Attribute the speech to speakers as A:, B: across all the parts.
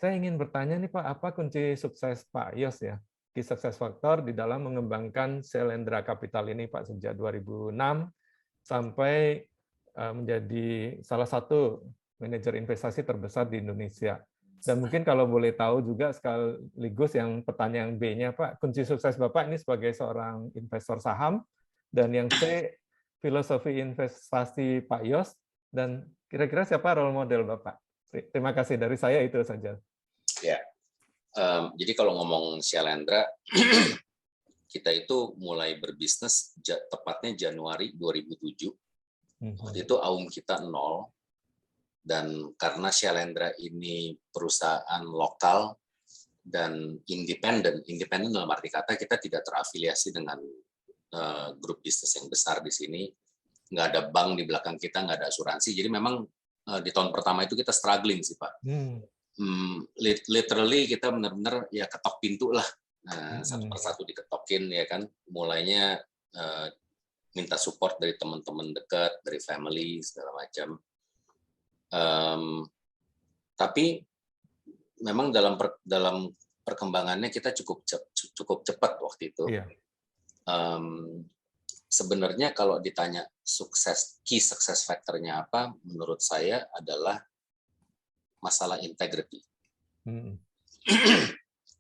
A: Saya ingin bertanya nih Pak, apa kunci sukses Pak Yos ya? Key success factor di dalam mengembangkan Shalendra Capital ini Pak sejak 2006 sampai menjadi salah satu manajer investasi terbesar di Indonesia. Dan mungkin kalau boleh tahu juga sekaligus yang pertanyaan B-nya Pak, kunci sukses Bapak ini sebagai seorang investor saham, dan yang C, filosofi investasi Pak Yos, dan kira-kira siapa role model Bapak? Terima kasih, dari saya itu saja.
B: Ya, jadi kalau ngomong Shalendra, kita itu mulai berbisnis tepatnya Januari 2007. Waktu itu AUM kita 0, dan karena Shalendra ini perusahaan lokal dan independen dalam arti kata kita tidak terafiliasi dengan grup bisnis yang besar di sini, nggak ada bank di belakang kita, nggak ada asuransi, jadi memang di tahun pertama itu kita struggling sih Pak. Literally kita benar-benar ya ketok pintu lah, satu persatu diketokin ya kan, mulainya minta support dari teman-teman dekat, dari family segala macam. Tapi memang dalam perkembangannya kita cukup cepat waktu itu. Yeah. Sebenarnya kalau ditanya key success factor-nya apa, menurut saya adalah masalah integrity.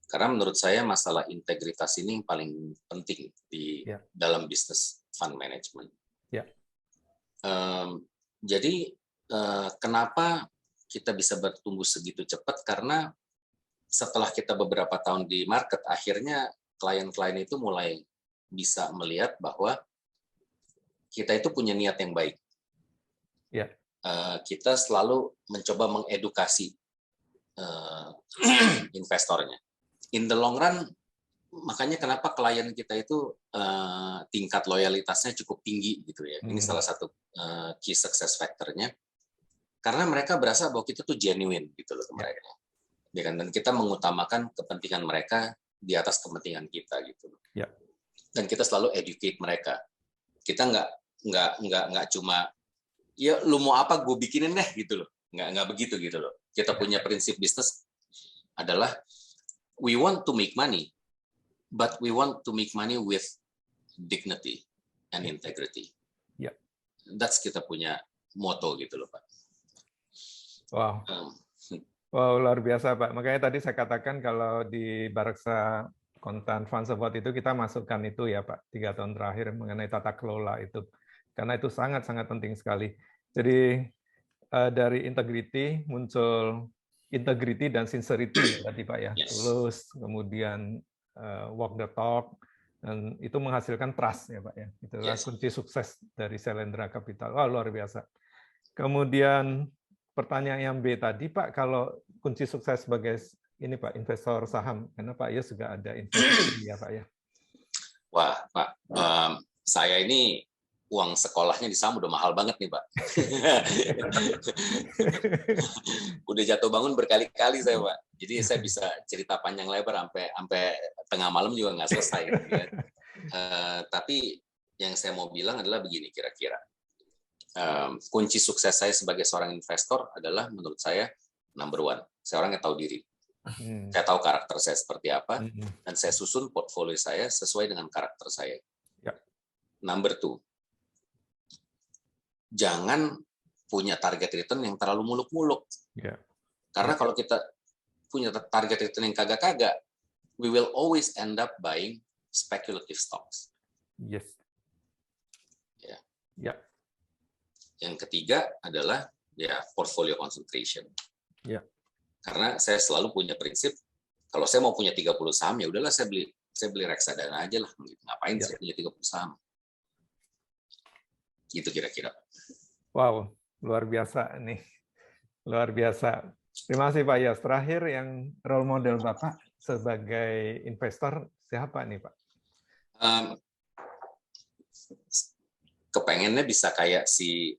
B: Karena menurut saya masalah integritas ini yang paling penting di dalam bisnis fund management. Jadi kenapa kita bisa bertumbuh segitu cepat? Karena setelah kita beberapa tahun di market, akhirnya klien-klien itu mulai bisa melihat bahwa kita itu punya niat yang baik. Kita selalu mencoba mengedukasi investornya. In the long run, makanya kenapa klien kita itu tingkat loyalitasnya cukup tinggi gitu ya. Ini salah satu key success factor-nya. Karena mereka berasa bahwa kita tuh genuine gitu loh ke mereka. Dan kita mengutamakan kepentingan mereka di atas kepentingan kita gitu. Dan kita selalu educate mereka. Kita nggak cuma ya lu mau apa gue bikinin deh gitu loh. Nggak begitu gitu loh. Kita punya prinsip bisnis adalah we want to make money, but we want to make money with dignity and integrity. That's kita punya motto gitu loh Pak.
A: Wow. Wow, luar biasa Pak. Makanya tadi saya katakan kalau di Bareksa Kontan Fund Support itu kita masukkan itu ya Pak, 3 tahun terakhir mengenai tata kelola itu. Karena itu sangat-sangat penting sekali. Jadi dari integrity muncul integrity dan sincerity ya tadi Pak ya. Tulus, kemudian walk the talk, dan itu menghasilkan trust ya Pak ya. Itulah kunci sukses dari Shalendra Capital. Wah, luar biasa. Kemudian pertanyaan yang B tadi Pak, kalau kunci sukses sebagai ini Pak, investor saham, karena Pak Yos juga ada investasi ya Pak ya.
B: Wah Pak, saya ini uang sekolahnya di saham udah mahal banget nih Pak. Udah jatuh bangun berkali-kali saya Pak. Jadi saya bisa cerita panjang lebar sampai tengah malam juga nggak selesai. Gitu ya. Tapi yang saya mau bilang adalah begini kira-kira. Kunci sukses saya sebagai seorang investor adalah menurut saya number 1, saya orang yang tahu diri. Saya tahu karakter saya seperti apa, dan saya susun portfolio saya sesuai dengan karakter saya. Number 2, jangan punya target return yang terlalu muluk-muluk. Karena kalau kita punya target return yang kagak-kagak, we will always end up buying speculative stocks. Yang ketiga adalah ya portfolio concentration. Karena saya selalu punya prinsip, kalau saya mau punya 30 saham ya udahlah saya beli reksadana aja lah. Ngapain saya punya 30 saham? Gitu kira-kira.
A: Wow, luar biasa nih. Luar biasa. Terima kasih Pak Yos. Terakhir yang role model Bapak sebagai investor siapa nih Pak?
B: Kepengennya bisa kayak si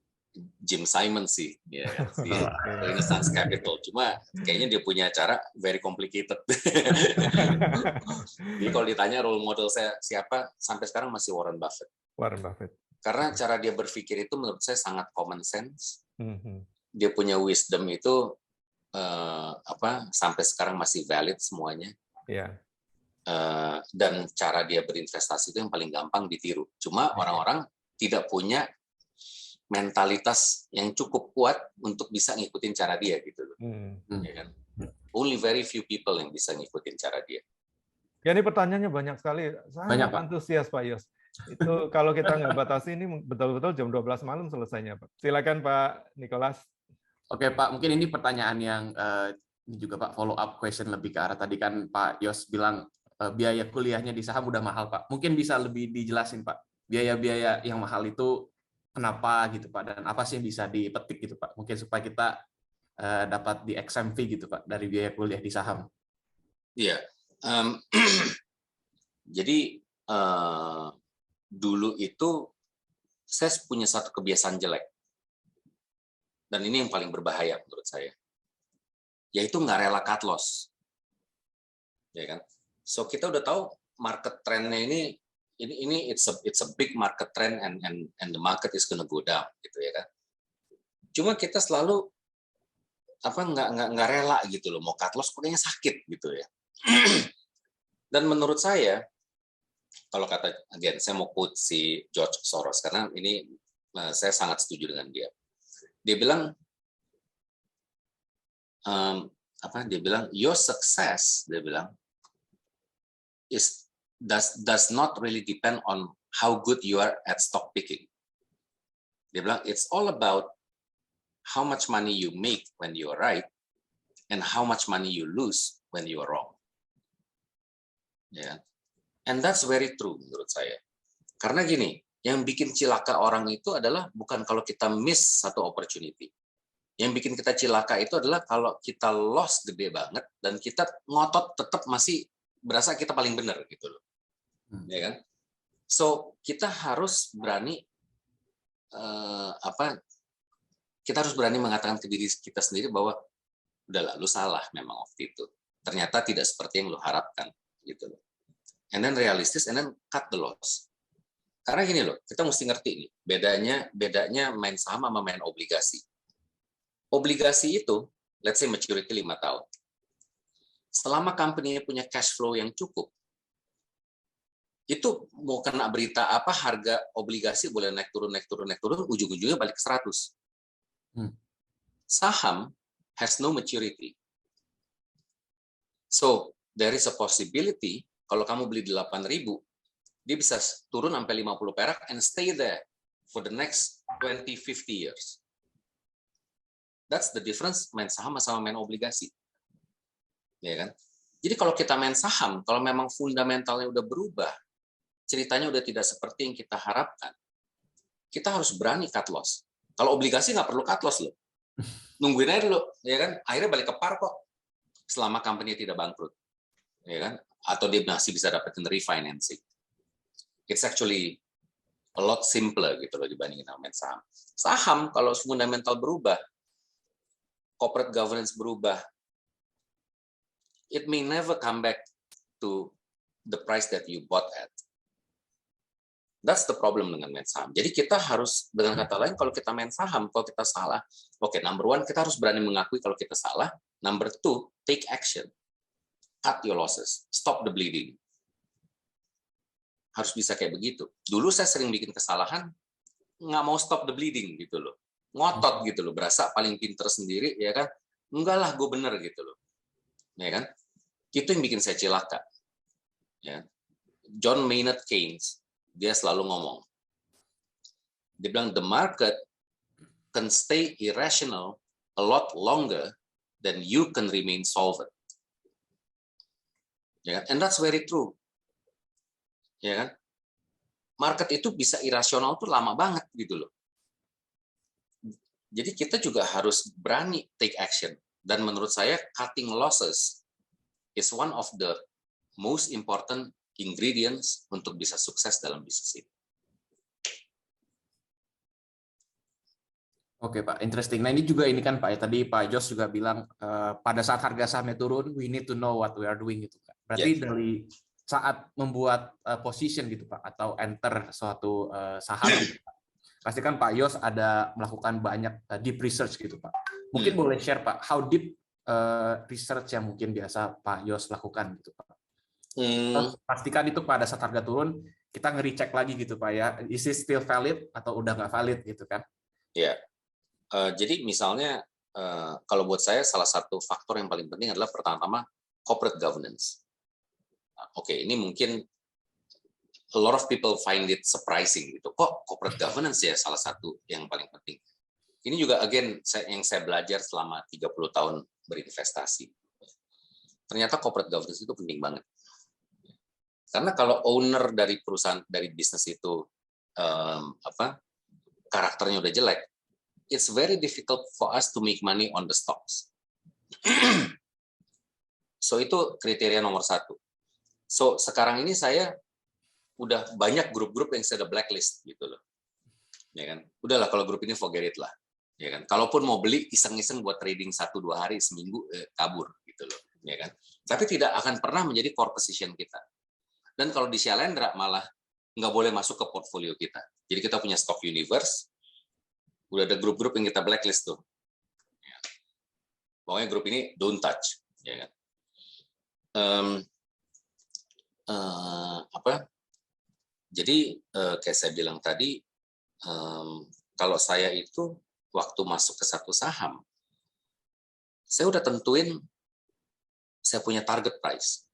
B: Jim Simon sih, ya, si Renaissance Capital. Cuma kayaknya dia punya cara very complicated. Jadi kalau ditanya role model saya siapa, sampai sekarang masih Warren Buffett.
A: Warren Buffett.
B: Karena cara dia berpikir itu menurut saya sangat common sense. Dia punya wisdom itu sampai sekarang masih valid semuanya.
A: Iya.
B: Dan cara dia berinvestasi itu yang paling gampang ditiru. Cuma orang-orang tidak punya mentalitas yang cukup kuat untuk bisa ngikutin cara dia gitu loh. Ya kan? Only very few people yang bisa ngikutin cara dia.
A: Ya, ini pertanyaannya banyak sekali. Sangat antusias Pak Yos. Itu kalau kita nggak batasi ini betul-betul jam 12 malam selesainya, Pak. Silakan Pak Nicholas.
C: Oke Pak, mungkin ini pertanyaan yang ini juga Pak follow up question lebih ke arah tadi kan Pak Yos bilang biaya kuliahnya di saham udah mahal Pak. Mungkin bisa lebih dijelasin Pak, biaya-biaya yang mahal itu kenapa gitu Pak, dan apa sih yang bisa dipetik gitu Pak, mungkin supaya kita dapat di exempt fee gitu Pak dari biaya kuliah di saham.
B: Iya, jadi dulu itu saya punya satu kebiasaan jelek, dan ini yang paling berbahaya menurut saya, yaitu nggak rela cut loss, ya kan? So kita udah tahu market trendnya ini it's a big market trend and the market is gonna go down gitu ya kan. Cuma kita selalu nggak rela gitu loh, mau cut loss kayaknya sakit gitu ya. Dan menurut saya, kalau kata again saya mau quote si George Soros karena ini saya sangat setuju dengan dia. Dia bilang dia bilang your success, dia bilang does not really depend on how good you are at stock picking. Dia bilang it's all about how much money you make when you are right and how much money you lose when you are wrong. Ya, and that's very true menurut saya. Karena gini, yang bikin cilaka orang itu adalah bukan kalau kita miss satu opportunity. Yang bikin kita cilaka itu adalah kalau kita loss gede banget dan kita ngotot tetap masih berasa kita paling benar gitu loh. Ya kan? So, kita harus berani kita harus berani mengatakan ke diri kita sendiri bahwa udahlah, lu salah memang waktu itu. Ternyata tidak seperti yang lu harapkan gitu loh. And then realistis and then cut the loss. Karena gini loh, kita mesti ngerti nih, bedanya main saham sama main obligasi. Obligasi itu, let's say maturity 5 tahun. Selama company-nya punya cash flow yang cukup, itu mau kena berita apa, harga obligasi boleh naik turun, ujung-ujungnya balik ke 100. Saham has no maturity. So, there is a possibility, kalau kamu beli 8.000, dia bisa turun sampai 50 perak and stay there for the next 20-50 years. That's the difference main saham sama main obligasi. Ya kan? Jadi kalau kita main saham, kalau memang fundamentalnya udah berubah, ceritanya udah tidak seperti yang kita harapkan, kita harus berani cut loss. Kalau obligasi nggak perlu cut loss loh. Nungguin aja dulu, ya kan? Akhirnya balik ke par kok. Selama company tidak bangkrut. Ya kan? Atau dia masih bisa dapetin refinancing. It's actually a lot simpler gitu loh dibandingin sama main saham. Saham kalau fundamental berubah, corporate governance berubah, it may never come back to the price that you bought at. That's the problem dengan main saham. Jadi kita harus, dengan kata lain, kalau kita main saham, kalau kita salah, oke, number one, kita harus berani mengakui kalau kita salah. Number two, take action. Cut your losses. Stop the bleeding. Harus bisa kayak begitu. Dulu saya sering bikin kesalahan, nggak mau stop the bleeding gitu loh. Ngotot gitu loh, berasa paling pinter sendiri, ya kan? Enggak lah, gue bener gitu loh. Ya kan? Itu yang bikin saya cilaka. Ya. John Maynard Keynes, dia selalu ngomong, dia bilang, the market can stay irrational a lot longer than you can remain solvent. Ya kan? And that's very true. Ya kan? Market itu bisa irasional tuh lama banget gitu loh. Jadi kita juga harus berani take action. Dan menurut saya cutting losses is one of the most important ingredients untuk bisa sukses dalam bisnis ini.
C: Oke Pak, interesting. Nah ini juga ini kan Pak ya, tadi Pak Jos juga bilang pada saat harga sahamnya turun, we need to know what we are doing gitu Pak. Berarti dari saat membuat position gitu Pak, atau enter suatu saham gitu, Pak, pasti kan Pak Yos ada melakukan banyak deep research gitu Pak. Mungkin boleh share Pak, how deep research yang mungkin biasa Pak Yos lakukan gitu Pak?
B: Hmm,
C: Pastikan itu pada saat harga turun kita nge-recheck lagi gitu Pak ya, is it still valid atau udah nggak valid gitu kan?
B: ya. Jadi misalnya kalau buat saya salah satu faktor yang paling penting adalah pertama corporate governance. Oke, ini mungkin a lot of people find it surprising gitu. Kok corporate governance ya salah satu yang paling penting. Ini juga again yang saya belajar selama 30 tahun berinvestasi. Ternyata corporate governance itu penting banget. Karena kalau owner dari perusahaan, dari bisnis itu karakternya udah jelek, it's very difficult for us to make money on the stocks. So itu kriteria nomor 1. So sekarang ini saya udah banyak grup-grup yang saya udah blacklist gitu loh. Ya kan? Udahlah kalau grup ini forget it lah. Ya kan? Kalaupun mau beli iseng-iseng buat trading 1-2 hari seminggu kabur gitu loh, ya kan? Tapi tidak akan pernah menjadi core position kita. Dan kalau di Shalendra malah nggak boleh masuk ke portfolio kita. Jadi kita punya stock universe, udah ada grup-grup yang kita blacklist tuh. Ya. Pokoknya grup ini don't touch, ya kan? Jadi kayak saya bilang tadi, kalau saya itu waktu masuk ke satu saham, saya udah tentuin saya punya target price,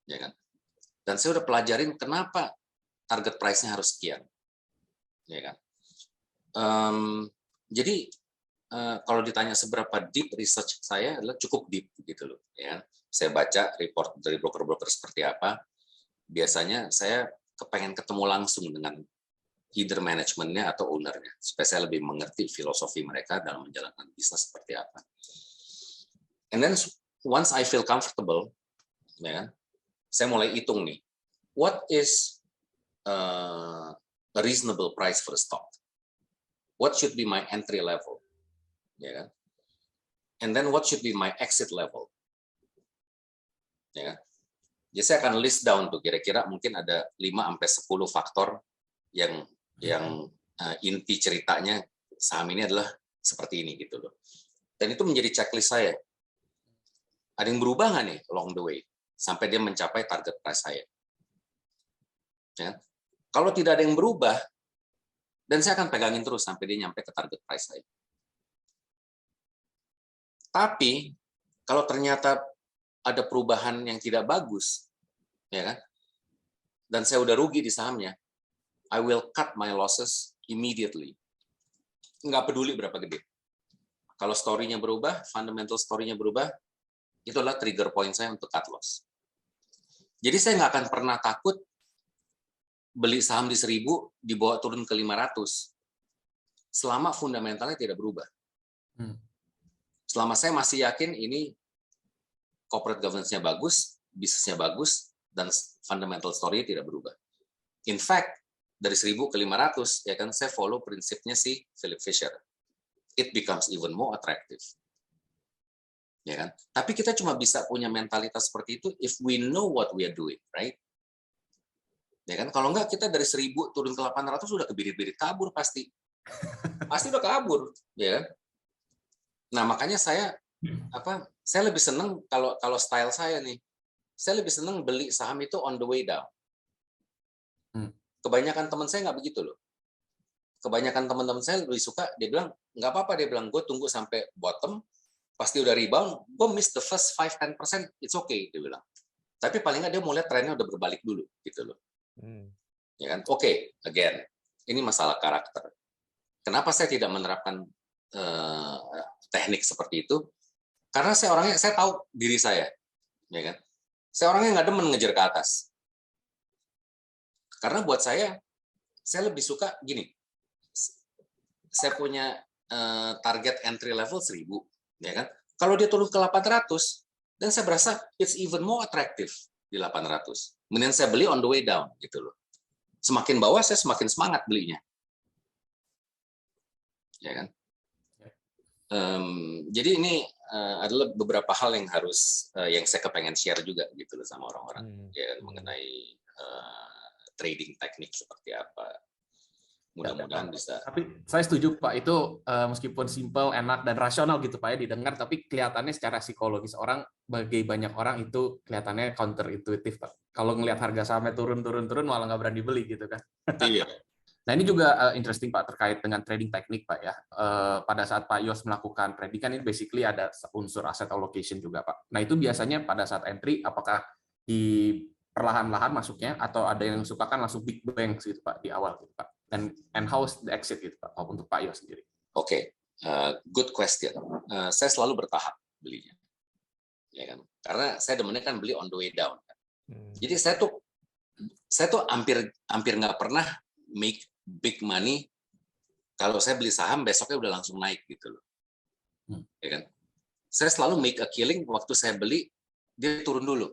B: ya kan? Dan saya udah pelajarin kenapa target price-nya harus sekian, ya kan? Jadi kalau ditanya seberapa deep research saya adalah cukup deep gitu loh, ya. Saya baca report dari broker-broker seperti apa. Biasanya saya kepengen ketemu langsung dengan either manajemennya atau ownernya, supaya saya lebih mengerti filosofi mereka dalam menjalankan bisnis seperti apa. And then once I feel comfortable, ya kan, saya mulai hitung nih, what is a reasonable price for a stock? What should be my entry level? Ya kan? And then what should be my exit level? Ya kan? Jadi saya akan list down tuh kira-kira mungkin ada 5-10 faktor yang inti ceritanya saham ini adalah seperti ini gitu loh. Dan itu menjadi checklist saya. Ada yang berubah nggak nih along the way sampai dia mencapai target price saya? Ya. Kalau tidak ada yang berubah, dan saya akan pegangin terus sampai dia nyampe ke target price saya. Tapi kalau ternyata ada perubahan yang tidak bagus, ya kan? Dan saya udah rugi di sahamnya, I will cut my losses immediately. Nggak peduli berapa gede. Kalau story-nya berubah, fundamental story-nya berubah, itu adalah trigger point saya untuk cut loss. Jadi saya nggak akan pernah takut beli saham di 1.000, dibawa turun ke 500, selama fundamentalnya tidak berubah. Selama saya masih yakin ini corporate governance-nya bagus, bisnisnya bagus, dan fundamental story tidak berubah. In fact, dari 1.000 ke 500, ya kan, saya follow prinsipnya si Philip Fisher. It becomes even more attractive. Ya kan? Tapi kita cuma bisa punya mentalitas seperti itu if we know what we are doing, right? Ya kan? Kalau enggak, kita dari 1.000 turun ke 800 udah kebirit-birit kabur pasti. Pasti udah kabur, ya kan? Nah, makanya saya lebih senang kalau style saya nih, saya lebih senang beli saham itu on the way down. Kebanyakan teman saya nggak begitu loh. Kebanyakan teman-teman saya lebih suka, dia bilang nggak apa-apa, dia bilang gue tunggu sampai bottom, pasti udah rebound, gue miss the first 5-10%, it's okay, dia bilang. Tapi paling nggak dia mau lihat trennya udah berbalik dulu, gitu loh. Ya kan? Oke, again, ini masalah karakter. Kenapa saya tidak menerapkan teknik seperti itu? Karena saya tahu diri saya, ya kan? Saya orangnya nggak demen ngejar ke atas. Karena buat saya lebih suka gini. Saya punya target entry level 1.000, ya kan? Kalau dia turun ke 800, dan saya berasa it's even more attractive di 800. Mending saya beli on the way down, gitu loh. Semakin bawah saya semakin semangat belinya, ya kan? Jadi ini adalah beberapa hal yang harus yang saya kepengen share juga gitu loh sama orang-orang, ya, mengenai trading teknik seperti apa. Mudah-mudahan bisa.
C: Tapi saya setuju Pak, itu meskipun simple, enak dan rasional gitu Pak ya didengar, tapi kelihatannya secara psikologis orang, bagi banyak orang itu kelihatannya counterintuitif Pak. Kalau ngelihat harga sahamnya turun malah nggak berani beli gitu kan.
B: Iya.
C: Nah ini juga interesting Pak terkait dengan trading teknik Pak ya. Pada saat Pak Yos melakukan trading kan ini basically ada unsur asset allocation juga Pak. Nah itu biasanya pada saat entry apakah di perlahan-lahan masuknya atau ada yang suka kan langsung big bang gitu Pak di awal gitu Pak. And how's the exit gitu Pak untuk Pak Yos sendiri?
B: Oke, good question. Saya selalu bertahap belinya, ya kan? Karena saya demennya kan beli on the way down. Jadi saya tuh hampir nggak pernah make big money kalau saya beli saham besoknya udah langsung naik gitu loh, ya kan? Saya selalu make a killing waktu saya beli dia turun dulu.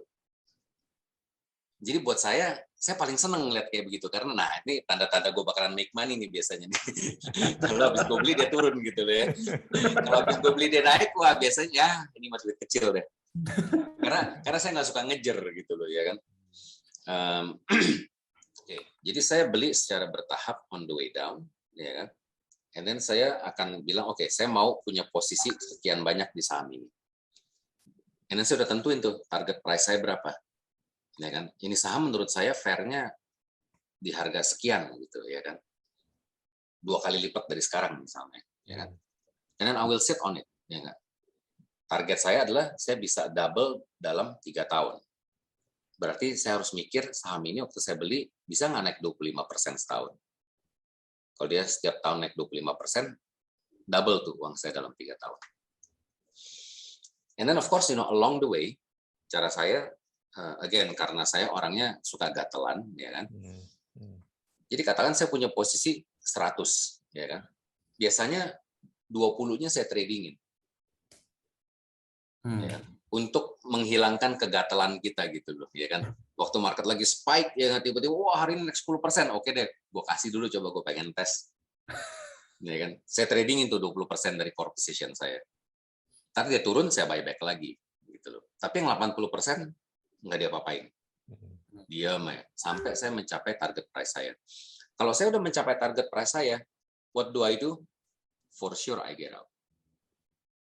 B: Jadi buat saya paling seneng ngeliat kayak begitu karena nah ini tanda-tanda gue bakalan make money nih biasanya nih. Kalau habis gue beli dia turun gitu loh ya. Kalau habis gue beli dia naik, wah biasanya ya ini masih duit kecil deh. Karena saya nggak suka ngejer gitu loh ya kan. Okay. Jadi saya beli secara bertahap on the way down, ya kan. And then saya akan bilang oke, saya mau punya posisi sekian banyak di saham ini. And then saya udah tentuin tuh target price saya berapa. Ya kan, ini saham menurut saya fairnya di harga sekian gitu ya kan, 2 kali lipat dari sekarang misalnya, ya kan. And then I will sit on it, ya kan. Target saya adalah saya bisa double dalam 3 tahun. Berarti saya harus mikir saham ini waktu saya beli bisa nggak naik 25% setahun. Kalau dia setiap tahun naik 25%, double tuh uang saya dalam 3 tahun. And then of course, along the way, cara saya again, karena saya orangnya suka gatelan, ya kan. Jadi katakan saya punya posisi 100, ya kan. Biasanya 20-nya saya tradingin. Ya kan? Untuk menghilangkan kegatelan kita gitu loh, ya kan. Waktu market lagi spike, ya kan, tiba-tiba wah hari ini naik 10%, oke deh, gue kasih dulu coba gue pengen tes. Ya kan. Saya tradingin tuh 20% dari core position saya. Ntar dia turun, saya buyback lagi gitu loh. Tapi yang 80% nggak diapa-apain, diam ya sampai saya mencapai target price saya. Kalau saya udah mencapai target price saya, what do I do? For sure I get out.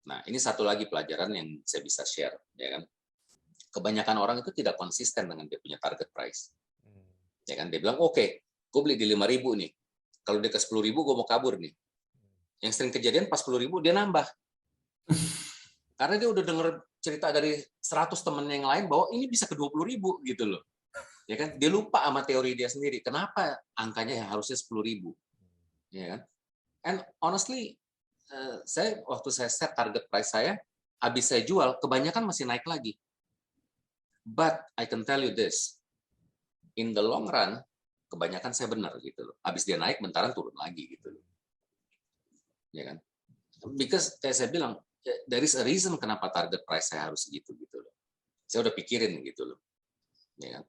B: Nah ini satu lagi pelajaran yang saya bisa share, ya kan. Kebanyakan orang itu tidak konsisten dengan dia punya target price, ya kan. Dia bilang oke, gue beli di 5.000 nih, kalau dia ke 10.000 gue mau kabur nih. Yang sering kejadian pas 10.000 dia nambah. Karena dia udah denger cerita dari 100 temennya yang lain bahwa ini bisa ke 20.000 gitu loh. Ya kan? Dia lupa sama teori dia sendiri. Kenapa angkanya yang harusnya 10.000? Ya kan? And honestly, waktu saya set target price saya, habis saya jual, kebanyakan masih naik lagi. But I can tell you this, in the long run, kebanyakan saya benar gitu loh. Habis dia naik, bentaran turun lagi gitu loh. Ya kan? Because kayak saya bilang, there is a reason kenapa target price saya harus segitu gitu loh. Saya udah pikirin gitu loh. Ya.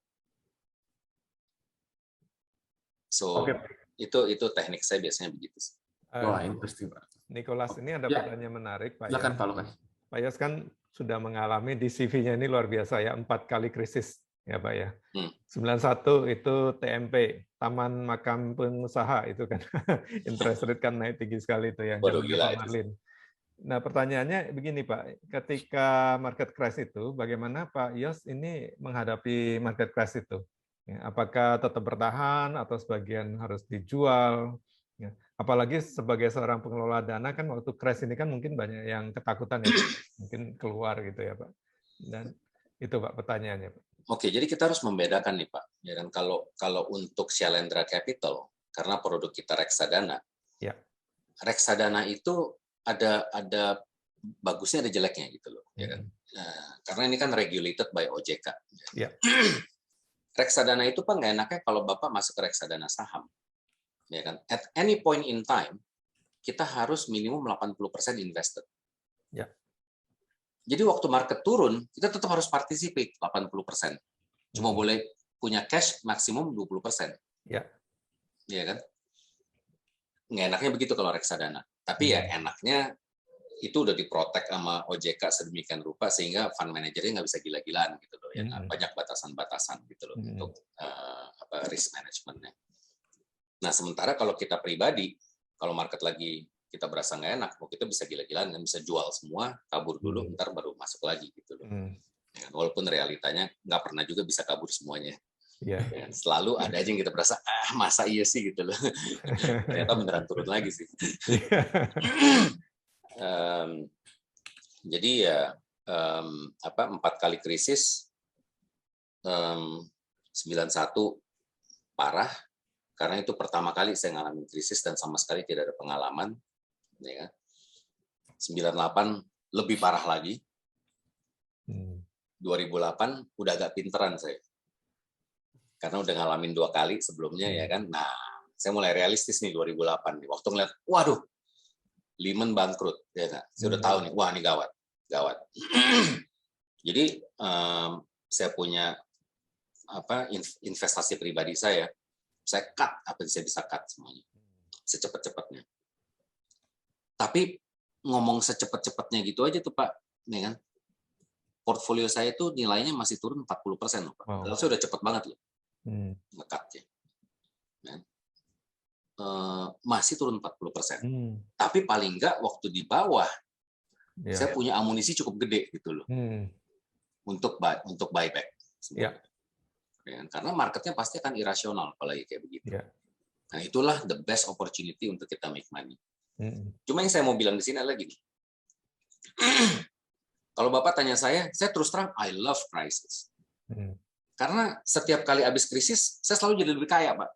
B: So itu teknik saya biasanya begitu.
C: Wah, interesting Pak.
A: Nicholas, ini ada pertanyaan menarik Pak.
C: Silakan Pak Lukas.
A: Pak Yos kan sudah mengalami di CV-nya ini luar biasa ya, 4 kali krisis ya Pak ya. 91 itu TMP, Taman Makam Pengusaha itu kan. Interest rate kan naik tinggi sekali itu yang
B: gila
A: Pak Marlin. Nah, pertanyaannya begini Pak, ketika market crash itu, bagaimana Pak Yos ini menghadapi market crash itu? Apakah tetap bertahan atau sebagian harus dijual? Apalagi sebagai seorang pengelola dana kan waktu crash ini kan mungkin banyak yang ketakutan ya, mungkin keluar gitu ya Pak. Dan itu Pak pertanyaannya Pak.
B: Oke, jadi kita harus membedakan nih Pak. Ya kan kalau untuk Shalendra Capital, karena produk kita reksadana. Ya. Reksadana itu ada bagusnya ada jeleknya gitu loh, ya kan. Nah, karena ini kan regulated by OJK. Ya. Reksadana itu Pak nggak enaknya kalau Bapak masuk ke reksadana saham, ya kan. At any point in time kita harus minimum 80% invested. Ya. Jadi waktu market turun kita tetap harus participate 80%. Cuma boleh punya cash maksimum 20%. Ya. Ya kan. Nggak enaknya begitu kalau reksadana. Tapi ya enaknya itu udah diprotek sama OJK sedemikian rupa sehingga fund manajernya nggak bisa gila-gilaan gitu loh ya, banyak batasan-batasan gitu loh untuk risk managementnya. Nah, sementara kalau kita pribadi, kalau market lagi kita berasa nggak enak, kita bisa gila-gilaan dan bisa jual semua, kabur dulu, ntar baru masuk lagi gitu loh. Walaupun realitanya nggak pernah juga bisa kabur semuanya. Selalu ada aja yang kita berasa, masa iya sih gitu loh. Ternyata beneran turun lagi sih. Jadi ya 4 kali krisis, 91 parah, karena itu pertama kali saya ngalamin krisis dan sama sekali tidak ada pengalaman. Ya. 98 lebih parah lagi. 2008 udah agak pinteran saya. Karena udah ngalamin 2 kali sebelumnya ya kan. Nah, saya mulai realistis nih 2008 nih. Waktu ngeliat, waduh, Lehman bangkrut ya kan. Saya udah tahu nih, wah ini gawat. Jadi saya punya investasi pribadi saya cut apa yang saya bisa cut semuanya secepat-cepatnya. Tapi ngomong secepat-cepatnya gitu aja tuh Pak, nih kan, portfolio saya itu nilainya masih turun 40% loh Pak. Wow. Saya udah cepet banget loh nge-cutnya. Masih turun 40%. Tapi paling enggak waktu di bawah saya punya amunisi cukup gede gitu loh untuk buyback. Karena marketnya pasti akan irasional apalagi kayak begitu. Nah itulah the best opportunity untuk kita make money. Cuma yang saya mau bilang di sini adalah gini. Kalau Bapak tanya saya terus terang I love crisis. Karena setiap kali habis krisis saya selalu jadi lebih kaya Pak.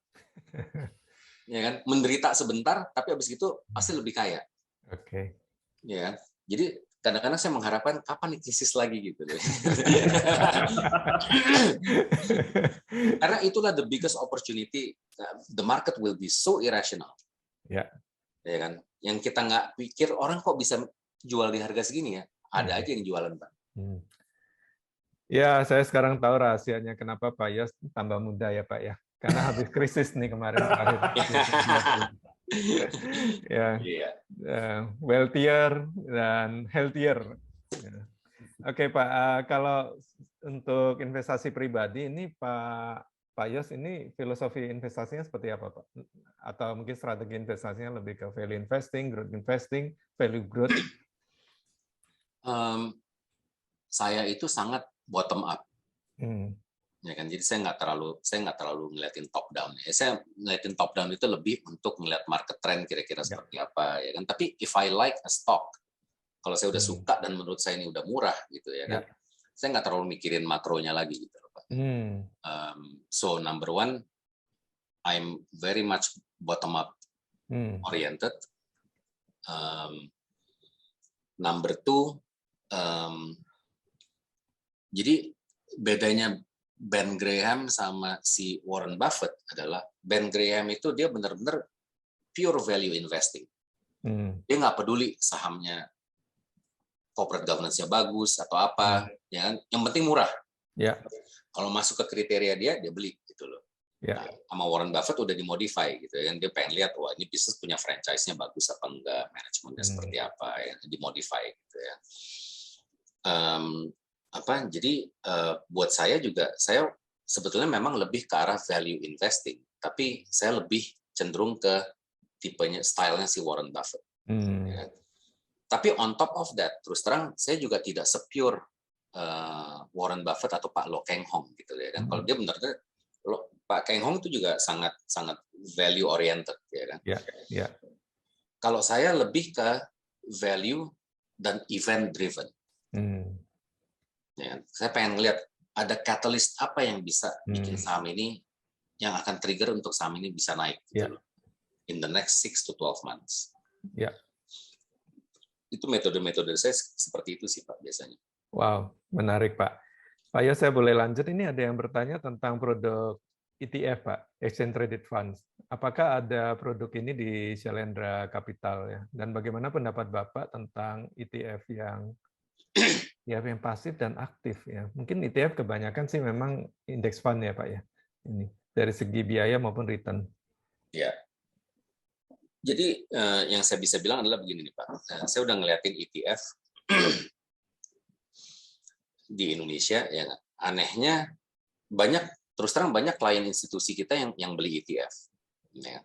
B: Ya kan, menderita sebentar tapi habis itu pasti lebih kaya. Oke. Ya kan? Jadi kadang-kadang saya mengharapkan kapan nih krisis lagi gitu. Karena itulah the biggest opportunity. The market will be so irrational. Ya kan? Yang kita nggak pikir orang kok bisa jual di harga segini ya. Ada aja yang jualan, Pak.
A: Ya, saya sekarang tahu rahasianya kenapa Pak Yos tambah muda ya, Pak ya. Karena habis krisis nih kemarin terakhir. Wealthier dan healthier. Oke, Pak. Kalau untuk investasi pribadi ini Pak Yos ini filosofi investasinya seperti apa, Pak? Atau mungkin strategi investasinya lebih ke value investing, growth investing, value growth?
B: Saya itu sangat bottom up. Ya kan, jadi saya nggak terlalu ngeliatin top down. Saya ngeliatin top down itu lebih untuk ngeliat market trend kira-kira seperti apa, ya kan. Tapi if I like a stock, kalau saya udah suka dan menurut saya ini udah murah gitu ya kan, saya nggak terlalu mikirin makronya lagi gitu, Pak. So number one, I'm very much bottom up oriented. Number two, jadi bedanya Ben Graham sama si Warren Buffett adalah Ben Graham itu dia benar-benar pure value investing. Dia nggak peduli sahamnya corporate governance-nya bagus atau apa, ya kan? Yang penting murah. Kalau masuk ke kriteria dia beli gitu loh. Nah, sama Warren Buffett udah dimodify gitu ya kan, dia pengen lihat wah ini bisnis punya franchise-nya bagus apa enggak, manajemennya seperti apa ya, dimodify gitu ya. Jadi buat saya juga, saya sebetulnya memang lebih ke arah value investing, tapi saya lebih cenderung ke tipenya, stylenya si Warren Buffett. Ya. Tapi on top of that, terus terang saya juga tidak sepure Warren Buffett atau Pak Lo Keng Hong gitu ya kan. Kalau dia benar-benar Pak Keng Hong itu juga sangat value oriented ya kan. Kalau saya lebih ke value dan event driven. Ya, saya pengen lihat ada catalyst apa yang bisa bikin saham ini yang akan trigger untuk saham ini bisa naik gitu loh, in the next 6 to 12 months. Itu metode-metode saya seperti itu sih Pak biasanya.
A: Wow, menarik Pak. Pak Yos, saya boleh lanjut, ini ada yang bertanya tentang produk ETF Pak, Exchange Traded Funds. Apakah ada produk ini di Shalendra Capital ya? Dan bagaimana pendapat Bapak tentang ETF yang pasif dan aktif ya? Mungkin ETF kebanyakan sih memang index fund ya Pak ya. Ini dari segi biaya maupun return.
B: Ya. Jadi yang saya bisa bilang adalah begini nih Pak. Saya udah ngeliatin ETF di Indonesia yang anehnya terus terang banyak klien institusi kita yang beli ETF. Ya.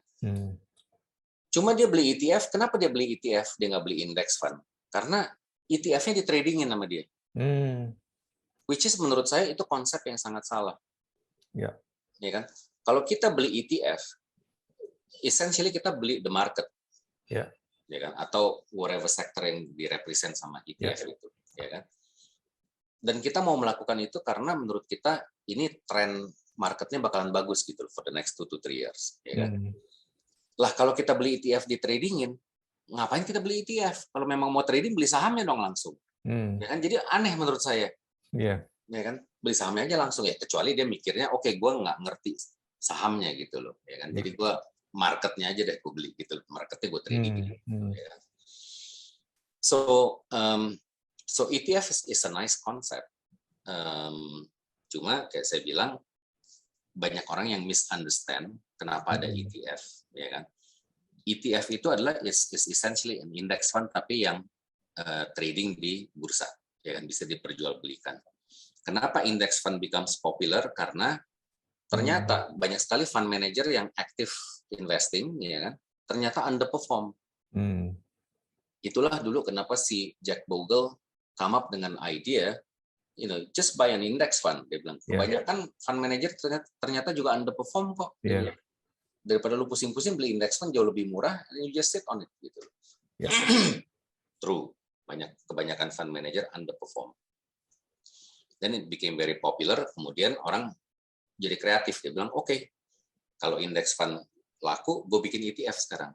B: Cuma dia beli ETF, kenapa dia beli ETF? Dia nggak beli index fund. Karena ETF-nya ditradingin sama dia. Which is menurut saya itu konsep yang sangat salah.
A: Ya.
B: Ya kan? Kalau kita beli ETF, essentially kita beli the market.
A: Ya.
B: Ya kan? Atau whatever sector yang direpresent sama ETF itu. Ya kan? Dan kita mau melakukan itu karena menurut kita ini tren marketnya bakalan bagus gitu for the next 2 to 3 years. Ya kan? Lah kalau kita beli ETF di tradingin, ngapain kita beli ETF? Kalau memang mau trading, beli sahamnya dong langsung. Ya kan? Jadi aneh menurut saya.
A: Ya
B: kan? Beli sahamnya aja langsung ya. Kecuali dia mikirnya, oke, gue nggak ngerti sahamnya gitu loh. Ya kan? Jadi gue marketnya aja deh gue beli gitu. Marketnya gue trading gitu. Ya kan? So ETF is a nice concept. Cuma kayak saya bilang, banyak orang yang misunderstand kenapa ada ETF, ya kan? ETF itu adalah is essentially an index fund tapi yang trading di bursa, ya kan, bisa diperjualbelikan. Kenapa index fund becomes popular? Karena ternyata banyak sekali fund manager yang active investing, ya kan, ternyata underperform. Itulah dulu kenapa si Jack Bogle come up dengan idea, just buy an index fund. Dia bilang, kebanyakan fund manager ternyata juga underperform kok. Daripada lu pusing-pusing beli index fund jauh lebih murah, and you just sit on it gitu. True, kebanyakan fund manager underperform. Then it became very popular. Kemudian orang jadi kreatif. Dia bilang, oke, kalau index fund laku, gue bikin ETF sekarang.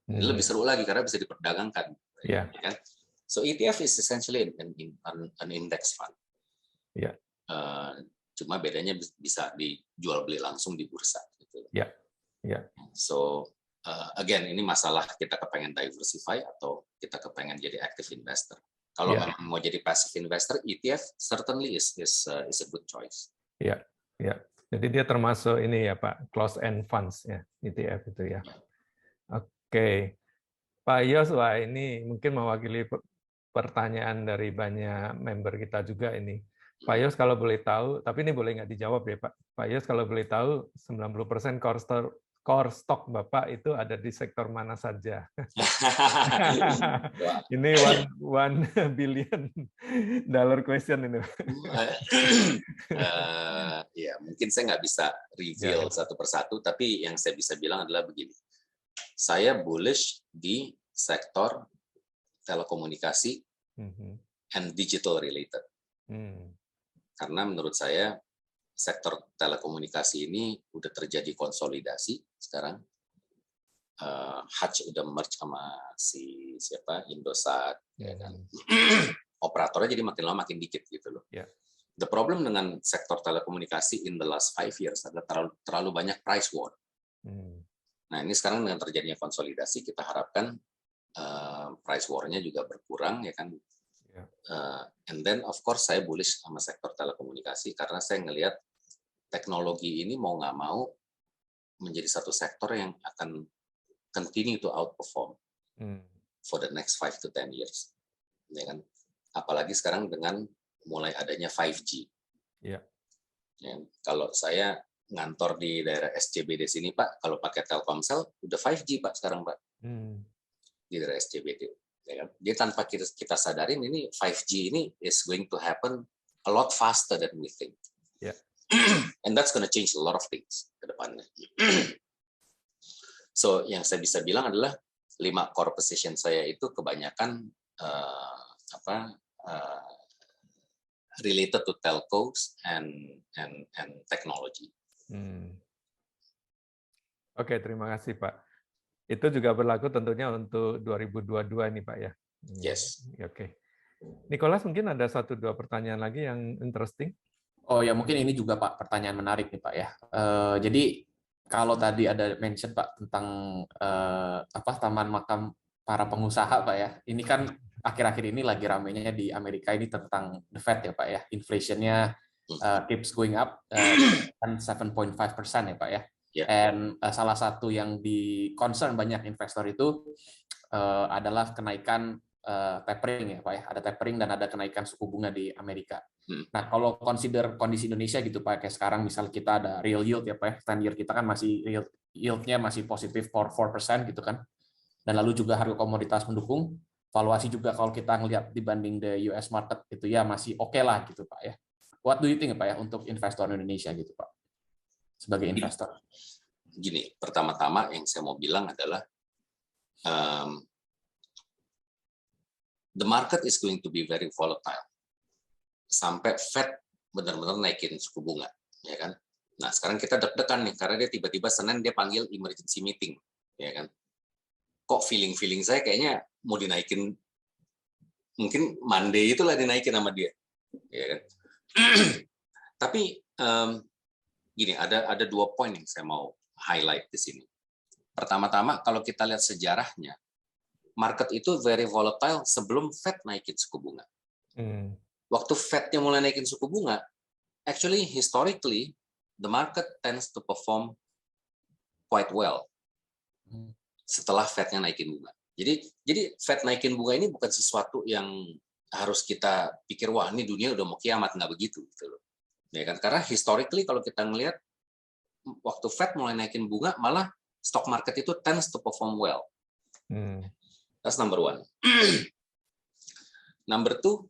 B: Ini lebih seru lagi karena bisa diperdagangkan. Ya kan? So ETF is essentially an index fund. Cuma bedanya bisa dijual beli langsung di bursa. Gitu. So again, ini masalah kita kepengen diversify atau kita kepengen jadi active investor. Kalau memang mau jadi passive investor, ETF certainly is a good choice.
A: Jadi dia termasuk ini ya Pak, close end funds ya, ETF itu ya. Oke. Pak Yos, wah ini mungkin mewakili pertanyaan dari banyak member kita juga ini. Pak Yos kalau boleh tahu, tapi ini boleh nggak dijawab ya Pak. Pak Yos kalau boleh tahu, 90% core stock Bapak itu ada di sektor mana saja? Ini one billion dollar question ini.
B: Ya, mungkin saya nggak bisa reveal satu persatu, tapi yang saya bisa bilang adalah begini. Saya bullish di sektor telekomunikasi and digital related. Karena menurut saya sektor telekomunikasi ini udah terjadi konsolidasi sekarang. Hutch udah merge sama Indosat, ya kan. Operatornya jadi makin lama makin dikit gitu loh. The problem dengan sektor telekomunikasi in the last 5 years adalah terlalu banyak price war. Nah ini sekarang dengan terjadinya konsolidasi kita harapkan price war-nya juga berkurang, ya kan. And then of course saya bullish sama sektor telekomunikasi karena saya ngelihat teknologi ini mau nggak mau menjadi satu sektor yang akan continue to outperform for the next 5 to 10 years, ya kan. Apalagi sekarang dengan mulai adanya 5G. Ya, kalau saya ngantor di daerah SCBD sini Pak, kalau pakai Telkomsel udah 5G Pak sekarang Pak, di daerah SCBD. Ya kan? Dia tanpa kita sadarin ini 5G ini is going to happen a lot faster than we think. And that's going to change a lot of things ke depannya. So yang saya bisa bilang adalah 5 core position saya itu kebanyakan related to telcos and technology.
A: Oke, terima kasih Pak. Itu juga berlaku tentunya untuk 2022 ini Pak ya.
B: Yes.
A: Oke. Nicholas mungkin ada 1-2 pertanyaan lagi yang interesting.
C: Oh ya, mungkin ini juga Pak pertanyaan menarik nih Pak ya. Jadi kalau tadi ada mention Pak tentang taman makam para pengusaha Pak ya. Ini kan akhir-akhir ini lagi ramenya di Amerika ini tentang the Fed ya Pak ya. Inflation-nya keeps going up dan 7.5% ya Pak ya. And salah satu yang di concern banyak investor itu adalah kenaikan tapering ya Pak ya. Ada tapering dan ada kenaikan suku bunga di Amerika. Nah, kalau consider kondisi Indonesia gitu Pak, kayak sekarang misal kita ada real yield ya Pak, 10 year kita kan masih yield-nya masih positif 4% gitu kan. Dan lalu juga harga komoditas mendukung, valuasi juga kalau kita ngelihat dibanding the US market gitu ya masih oke lah gitu Pak ya. What do you think Pak ya untuk investor Indonesia gitu Pak? Sebagai investor.
B: Gini, pertama-tama yang saya mau bilang adalah the market is going to be very volatile sampai Fed benar-benar naikin suku bunga, ya kan? Nah, sekarang kita deg-degan nih karena dia tiba-tiba Senin dia panggil emergency meeting, ya kan? Kok feeling saya kayaknya mau dinaikin, mungkin Monday itulah dinaikin sama dia, ya kan? Tapi gini, ada 2 poin yang saya mau highlight di sini. Pertama-tama, kalau kita lihat sejarahnya, market itu very volatile sebelum Fed naikin suku bunga. Waktu Fed-nya mulai naikin suku bunga, actually historically the market tends to perform quite well setelah Fed-nya naikin bunga. Jadi Fed naikin bunga ini bukan sesuatu yang harus kita pikir wah ini dunia udah mau kiamat, nggak begitu gitu loh. Ya kan? Karena historically kalau kita ngelihat waktu Fed mulai naikin bunga, malah stock market itu tends to perform well. That's number 1. Number 2,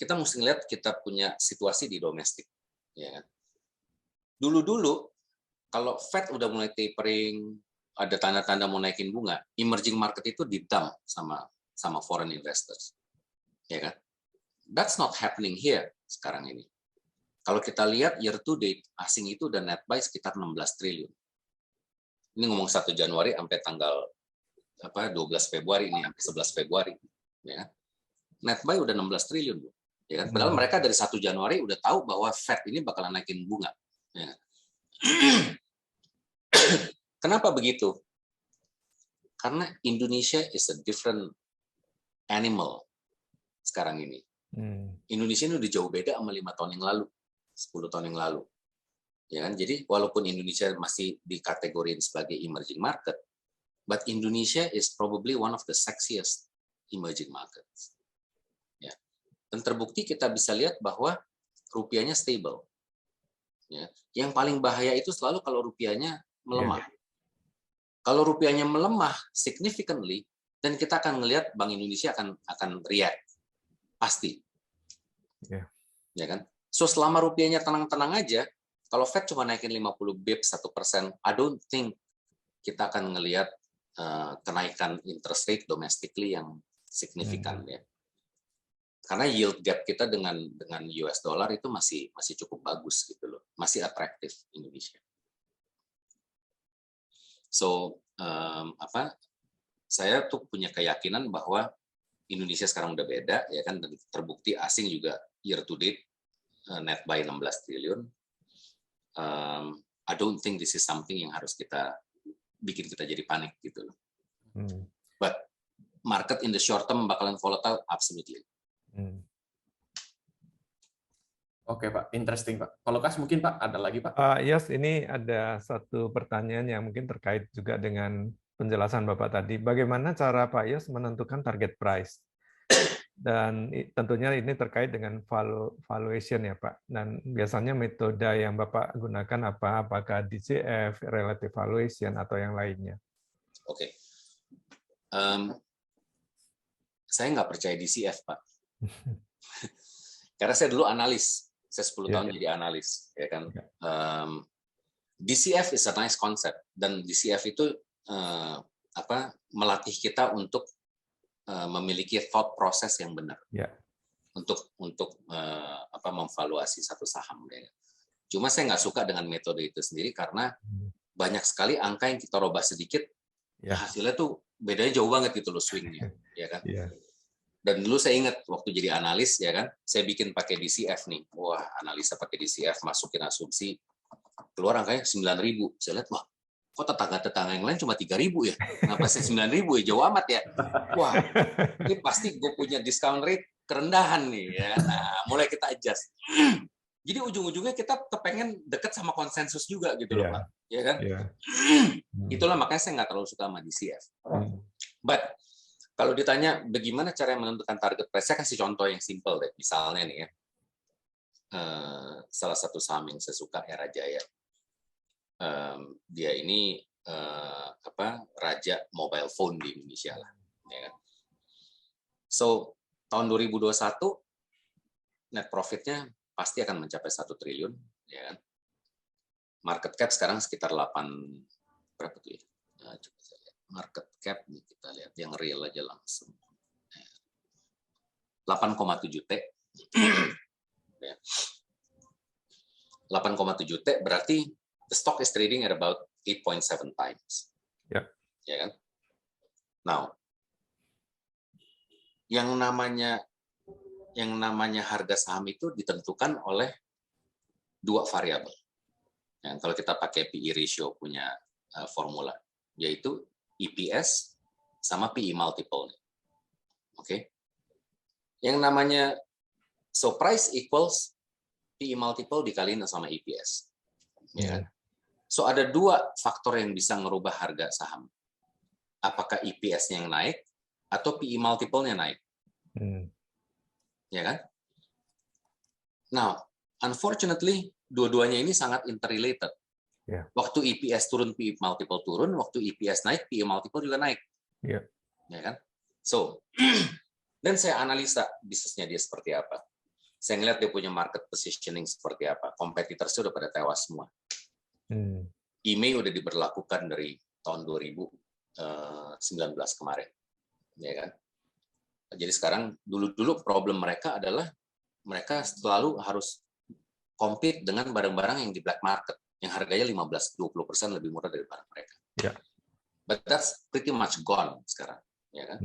B: kita mesti lihat kita punya situasi di domestik. Ya. Dulu kalau Fed udah mulai tapering, ada tanda-tanda mau naikin bunga, emerging market itu di-dump sama foreign investors. Ya kan? That's not happening here sekarang ini. Kalau kita lihat year to date, asing itu udah net buy sekitar 16 triliun. Ini ngomong 1 Januari sampai tanggal 12 Februari ini, sampai 11 Februari. Ya. Net buy udah 16 triliun. Ya kan? Padahal mereka dari 1 Januari udah tahu bahwa Fed ini bakalan naikin bunga. Ya. Kenapa begitu? Karena Indonesia is a different animal sekarang ini. Indonesia ini udah jauh beda sama 5 tahun yang lalu. 10 tahun yang lalu. Ya kan? Jadi walaupun Indonesia masih dikategorikan sebagai emerging market, but Indonesia is probably one of the sexiest emerging markets. Ya. Dan terbukti kita bisa lihat bahwa rupiahnya stable. Ya. Yang paling bahaya itu selalu kalau rupiahnya melemah. Kalau rupiahnya melemah significantly, dan kita akan melihat Bank Indonesia akan react. Pasti. Ya kan? So selama rupiahnya tenang-tenang aja, kalau Fed cuma naikin 50 bips 1%, I don't think kita akan ngelihat kenaikan interest rate domestically yang signifikan ya. Karena yield gap kita dengan US dollar itu masih cukup bagus gitu loh, masih atraktif Indonesia. So saya tuh punya keyakinan bahwa Indonesia sekarang udah beda ya kan, dan terbukti asing juga year to date net buy 16 triliun. I don't think this is something yang harus kita bikin kita jadi panik gitu loh. But market in the short term bakalan volatile, absolutely.
C: Oke Pak, interesting Pak. Kalau Kas mungkin Pak ada lagi Pak?
A: Yes, ini ada satu pertanyaan yang mungkin terkait juga dengan penjelasan Bapak tadi. Bagaimana cara Pak Yos menentukan target price? Dan tentunya ini terkait dengan valuation ya Pak. Dan biasanya metode yang Bapak gunakan apa? Apakah DCF, relative valuation, atau yang lainnya?
B: Oke. Saya nggak percaya DCF Pak. Karena saya dulu analis. Saya 10 tahun jadi analis. Ya kan? DCF is a nice concept. Dan DCF itu melatih kita untuk memiliki thought process yang benar untuk memvaluasi satu saham. Ya. Cuma saya nggak suka dengan metode itu sendiri karena banyak sekali angka yang kita robah sedikit, hasilnya tuh bedanya jauh banget gitu loh swingnya, ya kan. Dan dulu saya ingat waktu jadi analis ya kan, saya bikin pakai DCF nih, wah analisa pakai DCF masukin asumsi keluar angkanya 9.000, saya lihat wah kok tetangga-tetangga yang lain cuma 3.000 ya? Kenapa saya 9.000 ya? Jauh amat ya. Wah, ini pasti gue punya discount rate kerendahan nih ya. Nah, mulai kita adjust. Jadi ujung-ujungnya kita kepengen deket sama konsensus juga gitu loh Pak. Ya kan? Itulah makanya saya nggak terlalu suka sama DCF. But kalau ditanya bagaimana cara menentukan target price, saya kasih contoh yang simple deh. Misalnya nih ya, salah satu saham yang saya suka, Era Jaya. Dia ini raja mobile phone di Indonesia lah, ya kan. So tahun 2021 net profitnya pasti akan mencapai 1 triliun, ya kan. Market cap sekarang sekitar 8 berapa tuh ya? Coba saya lihat. Market cap nih, kita lihat yang real aja langsung. 8,7 T. Ya. 8,7 T berarti the stock is trading at about 8.7 times.
A: Ya.
B: Ya kan? Now, yang namanya harga saham itu ditentukan oleh dua variabel. Ya, kalau kita pakai PE ratio punya formula, yaitu EPS sama PE multiple. Oke. Yang namanya price equals PE multiple dikaliin sama EPS. Ya. So ada dua faktor yang bisa ngerubah harga saham. Apakah EPS-nya yang naik atau PE multiple-nya naik. Ya kan? Now, unfortunately, dua-duanya ini sangat interrelated.
A: Yeah.
B: Waktu EPS turun, PE multiple turun. Waktu EPS naik, PE multiple juga naik.
A: Yeah.
B: Ya kan? So, dan saya analisa bisnisnya dia seperti apa. Saya ngeliat dia punya market positioning seperti apa. Kompetitornya udah pada tewas semua. IMEI udah diberlakukan dari tahun 2019 kemarin. Ya kan? Jadi sekarang dulu problem mereka adalah mereka selalu harus compete dengan barang-barang yang di black market yang harganya 15-20% lebih murah dari barang mereka.
A: Yeah.
B: But that's pretty much gone sekarang, ya kan?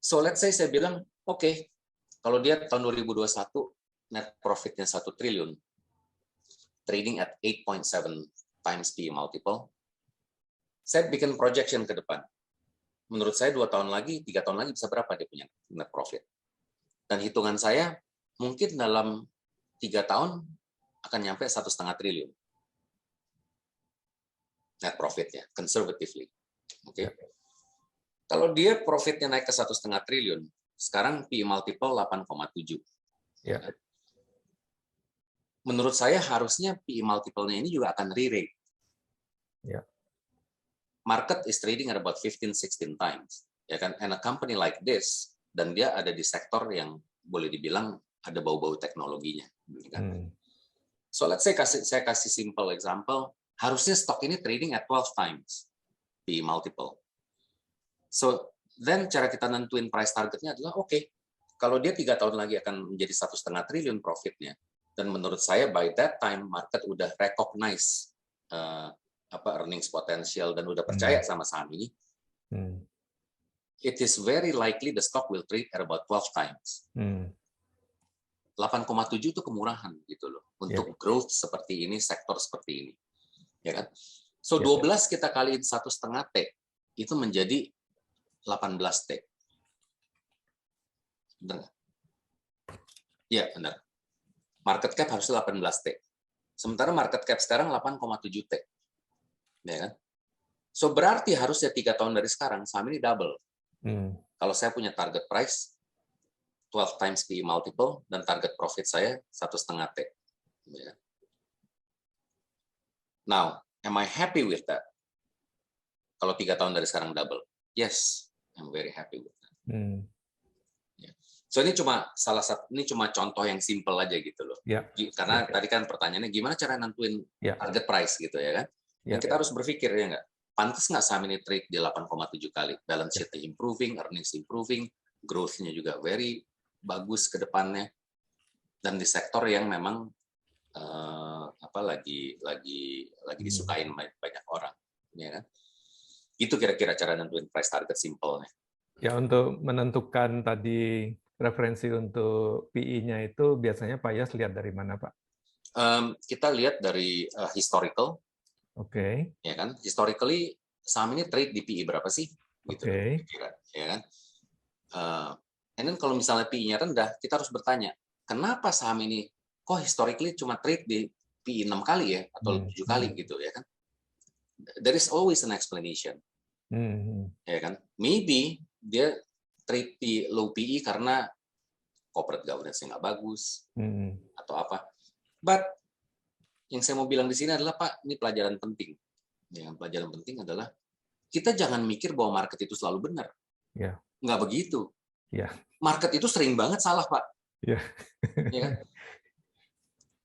B: So let's say saya bilang, oke, kalau dia tahun 2021 net profitnya 1 triliun, trading at 8.7 times PE multiple, saya bikin projection ke depan. Menurut saya 2 tahun lagi, 3 tahun lagi bisa berapa dia punya net profit. Dan hitungan saya, mungkin dalam 3 tahun akan nyampe 1,5 triliun. Net profitnya, conservatively. Oke. Kalau dia profitnya naik ke 1,5 triliun, sekarang PE multiple 8,7.
A: Yeah.
B: Menurut saya harusnya PE multiple-nya ini juga akan re-rate.
A: Yeah.
B: Market is trading at about 15-16 times, ya kan? And a company like this, dan dia ada di sektor yang boleh dibilang ada bau-bau teknologinya, kan? So let's say saya kasih simple example, harusnya stok ini trading at 12 times PE multiple. So then cara kita nentuin price targetnya adalah oke, kalau dia 3 tahun lagi akan menjadi 1,5 triliun profitnya, dan menurut saya by that time market udah recognize earnings potential dan udah percaya sama saham ini, it is very likely the stock will trade at about 12 times. 8,7 itu kemurahan gitu loh untuk growth seperti ini, sektor seperti ini, ya kan? So 12 kita kaliin 1,5 T itu menjadi 18 T. Benar? Iya benar. Market cap harusnya 18 T. Sementara market cap sekarang 8,7 T. Ya kan? So berarti harusnya 3 tahun dari sekarang saham ini double. Kalau saya punya target price 12 times PE multiple dan target profit saya 1,5 T. Ya. Now, am I happy with that? Kalau 3 tahun dari sekarang double, yes, I'm very happy with that. Ya. So ini cuma contoh yang simple aja gitu loh. Karena tadi kan pertanyaannya gimana cara nentuin target price gitu ya kan? Dan kita harus berpikir ya nggak, pantas nggak saham ini trade di 8,7 kali, balance sheet improving, earnings improving, growth-nya juga very bagus ke depannya, dan di sektor yang memang lagi disukain banyak orang, ya kan? Itu kira-kira cara nentuin price target simple-nya.
A: Ya, untuk menentukan tadi referensi untuk PE-nya itu biasanya Pak Yos lihat dari mana, Pak?
B: Kita lihat dari historical.
A: Oke.
B: Ya kan, historically saham ini trade di PE berapa sih? Gitu. Ya kan. And then kalau misalnya PE-nya rendah, kita harus bertanya, kenapa saham ini kok historically cuma trade di PE 6 kali ya atau 7 kali gitu ya kan? There is always an explanation. Ya kan? Maybe dia trade di low PE karena corporate governance-nya nggak bagus, atau atau apa. But yang saya mau bilang di sini adalah Pak, ini pelajaran penting. Yang pelajaran penting adalah kita jangan mikir bahwa market itu selalu benar.
A: Ya.
B: Nggak begitu.
A: Ya.
B: Market itu sering banget salah, Pak.
A: Ya.
B: Ya kan?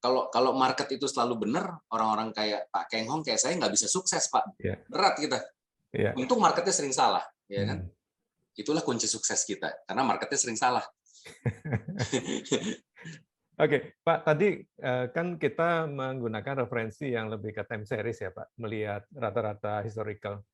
B: Kalau market itu selalu benar, orang-orang kayak Pak Keng Hong kayak saya nggak bisa sukses, Pak.
A: Ya.
B: Berat kita.
A: Ya.
B: Untung marketnya sering salah, ya kan? Itulah kunci sukses kita, karena marketnya sering salah.
A: Oke, Pak, tadi kan kita menggunakan referensi yang lebih ke time series ya, Pak, melihat rata-rata historical.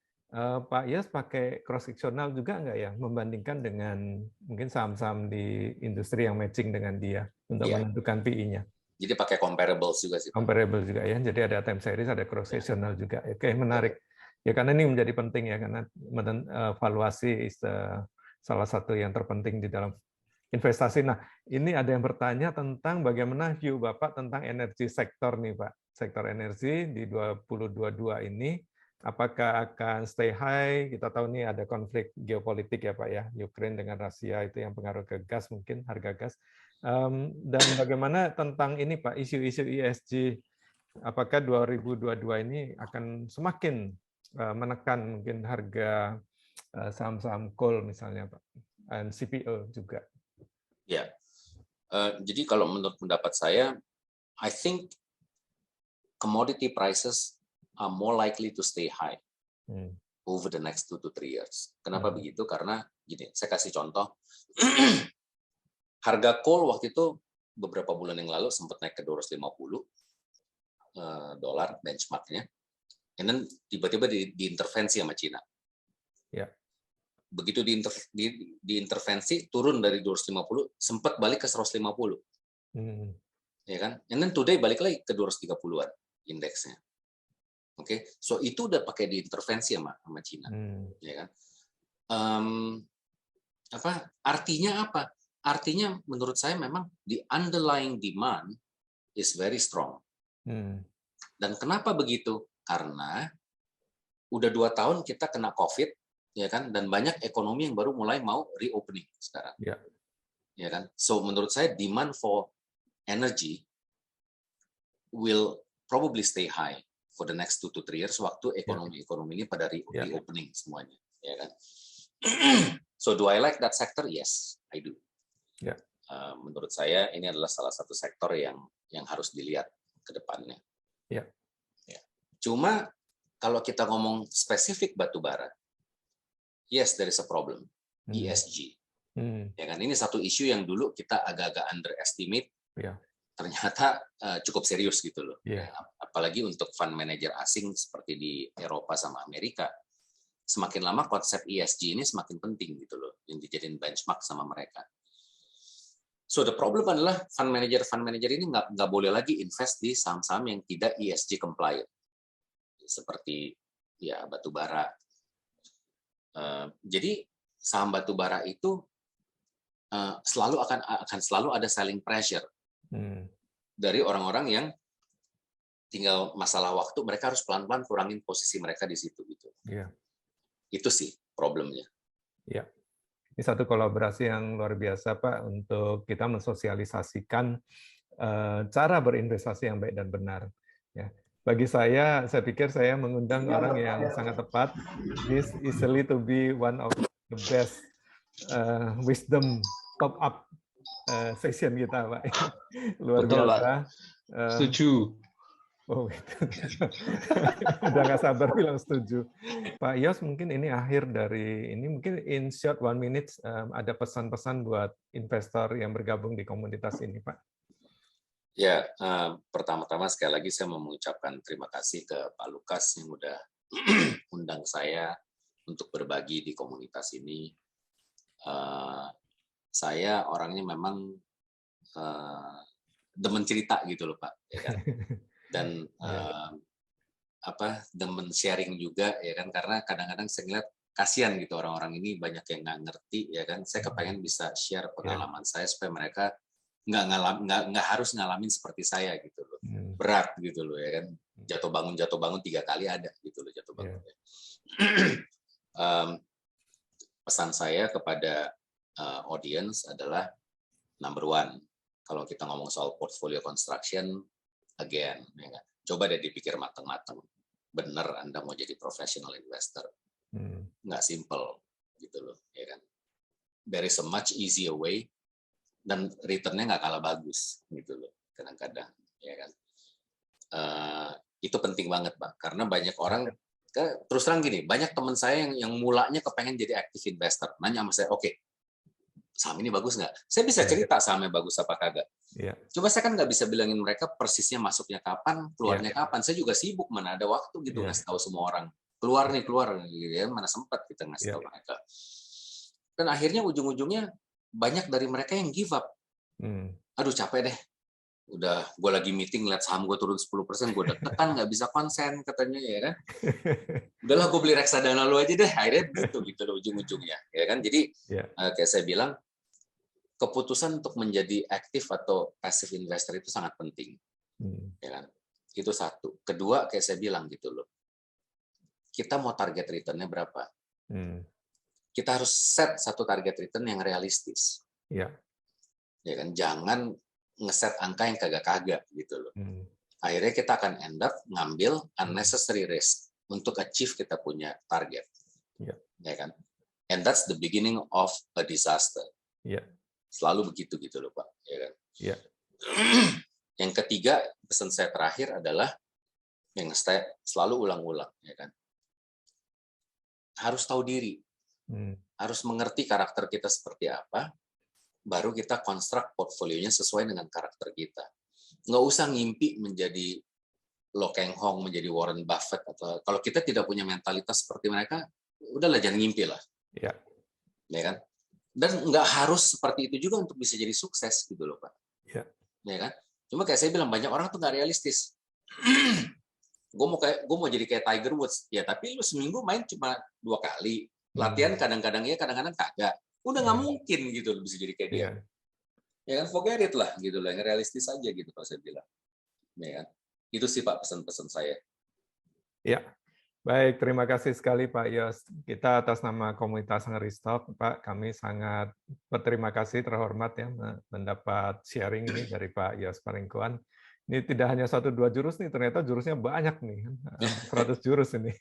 A: Pak Yos pakai cross sectional juga nggak ya, membandingkan dengan mungkin saham-saham di industri yang matching dengan dia untuk menentukan PI-nya?
B: Jadi pakai comparables juga sih.
A: Comparable juga ya, jadi ada time series, ada cross sectional juga. Oke, menarik. Ya karena ini menjadi penting ya, karena valuasi salah satu yang terpenting di dalam investasi. Nah, ini ada yang bertanya tentang bagaimana view Bapak tentang energi sektor nih, Pak. Sektor energi di 2022 ini, apakah akan stay high? Kita tahu nih ada konflik geopolitik ya, Pak ya. Ukraine dengan Rusia itu yang pengaruh ke gas mungkin, harga gas. Dan bagaimana tentang ini, Pak, isu-isu ESG? Apakah 2022 ini akan semakin menekan mungkin harga saham-saham coal misalnya, Pak, dan CPO juga?
B: Ya, jadi kalau menurut pendapat saya, I think commodity prices are more likely to stay high over the next 2 to 3 years. Kenapa begitu? Karena gini, saya kasih contoh. Harga coal waktu itu beberapa bulan yang lalu sempat naik ke $250 benchmarknya, dan tiba-tiba diintervensi sama Cina.
A: Ya.
B: Begitu diintervensi, turun dari 250, sempat balik ke 150. Ya kan? And then today balik lagi ke 230-an indeksnya. Oke, so itu udah pakai diintervensi sama Cina. Ya kan? Artinya apa? Artinya menurut saya memang the underlying demand is very strong. Dan kenapa begitu? Karena udah 2 tahun kita kena COVID, ya kan, dan banyak ekonomi yang baru mulai mau reopening sekarang. Ya kan? So menurut saya demand for energy will probably stay high for the next 2 to 3 years waktu ekonomi ini pada reopening semuanya, ya kan? So do I like that sector? Yes, I do. Menurut saya ini adalah salah satu sektor yang harus dilihat ke depannya. Cuma kalau kita ngomong spesifik batu bara, yes, there is a problem, ESG. Ya kan, ini satu isu yang dulu kita agak-agak underestimate, ternyata cukup serius gitu loh. Apalagi untuk fund manager asing seperti di Eropa sama Amerika, semakin lama konsep ESG ini semakin penting gitu loh, yang dijadiin benchmark sama mereka. So the problem adalah fund manager ini nggak boleh lagi invest di saham-saham yang tidak ESG compliant, seperti ya batu bara. Jadi saham batu bara itu selalu akan selalu ada selling pressure dari orang-orang yang tinggal masalah waktu, mereka harus pelan-pelan kurangin posisi mereka di situ gitu. Itu sih problemnya.
A: Ini satu kolaborasi yang luar biasa, Pak, untuk kita mensosialisasikan cara berinvestasi yang baik dan benar. Bagi saya pikir saya mengundang orang yang sangat tepat. This easily to be one of the best wisdom top-up session kita, Pak. Luar
D: Betul,
A: biasa.
D: Pak. Setuju.
A: Oh, udah nggak sabar bilang setuju. Pak Yos, mungkin ini akhir dari ini, mungkin in short 1 minute ada pesan-pesan buat investor yang bergabung di komunitas ini, Pak.
B: Ya, pertama-tama sekali lagi saya mau mengucapkan terima kasih ke Pak Lukas yang udah undang saya untuk berbagi di komunitas ini. Saya orangnya memang demen cerita gitu loh, Pak, ya kan? Dan demen sharing juga, ya kan, karena kadang-kadang saya ngeliat kasihan gitu orang-orang ini banyak yang nggak ngerti, ya kan. Saya kepengen bisa share pengalaman saya supaya mereka nggak harus ngalamin seperti saya gitu loh. Berat gitu loh, ya kan. Jatuh bangun 3 kali ada gitu loh jatuh bangun. Pesan saya kepada audience adalah number 1, kalau kita ngomong soal portfolio construction, again, ya kan? Coba deh dipikir matang-matang. Bener Anda mau jadi professional investor, nggak simple gitu loh, ya kan? There is a much easier way, dan returnnya nggak kalah bagus gitu loh, kadang-kadang, ya kan? Itu penting banget, Pak, karena banyak orang, terus terang gini, banyak teman saya yang mulanya kepengen jadi active investor, nanya sama saya, oke, saham ini bagus nggak? Saya bisa cerita sahamnya bagus apa kagak. Coba saya kan nggak bisa bilangin mereka persisnya masuknya kapan, keluarnya kapan. Saya juga sibuk, mana ada waktu gitu ngasih tahu semua orang. Keluar nih, gitu ya, mana sempat kita ngasih tahu mereka. Dan akhirnya ujung-ujungnya banyak dari mereka yang give up. Aduh capek deh. Udah gue lagi meeting lihat saham gue turun 10%, gue udah tekan nggak bisa konsen katanya, ya kan. Udahlah gue beli reksadana lu aja deh, akhirnya gitu loh ujung-ujungnya, ya kan. Jadi kayak saya bilang, keputusan untuk menjadi aktif atau passive investor itu sangat penting, ya kan. Itu satu. Kedua, kayak saya bilang gitu loh, kita mau target returnnya berapa? Kita harus set satu target return yang realistis, ya kan. Jangan ngeset angka yang kagak-kagak gitu loh. Akhirnya kita akan end up ngambil unnecessary risk untuk achieve kita punya target, ya kan. And that's the beginning of a disaster. Selalu begitu gitu loh, Pak, ya kan. Yang ketiga, pesan saya terakhir adalah yang saya selalu ulang-ulang, ya kan. Harus tahu diri, harus mengerti karakter kita seperti apa, baru kita konstruk portfolionya sesuai dengan karakter kita. Nggak usah ngimpi menjadi Lo Keng Hong, menjadi Warren Buffett, atau kalau kita tidak punya mentalitas seperti mereka, udahlah jangan ngimpi lah. Ya kan? Dan nggak harus seperti itu juga untuk bisa jadi sukses gitu loh, Pak. Ya kan? Cuma kayak saya bilang, banyak orang tuh nggak realistis. Gue mau jadi kayak Tiger Woods, ya tapi lu seminggu main cuma 2 kali, latihan kadang-kadang ya, kadang-kadang kagak. Udah nggak mungkin gitu bisa jadi kayak dia. Ya kan, forget it lah gitu lah, yang realistis aja gitu kalau saya bilang. Ya kan? Itu sih Pak pesan-pesan saya.
A: Ya, baik, terima kasih sekali Pak Yos. Kita atas nama komunitas Ngeristok, Pak, kami sangat berterima kasih, terhormat ya mendapat sharing ini dari Pak Yos Paringkuan. Ini tidak hanya 1-2 jurus nih, ternyata jurusnya banyak nih, 100 jurus ini.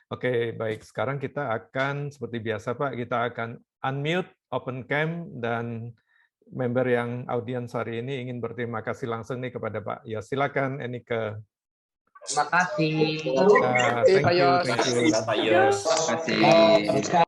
A: Oke, baik. Sekarang kita akan, seperti biasa Pak, kita akan unmute, open cam, dan member yang audiens hari ini ingin berterima kasih langsung nih kepada Pak Yos. Silakan, Enike.
E: Terima kasih.
A: Thank you.
E: Pak Yos.
F: Terima kasih.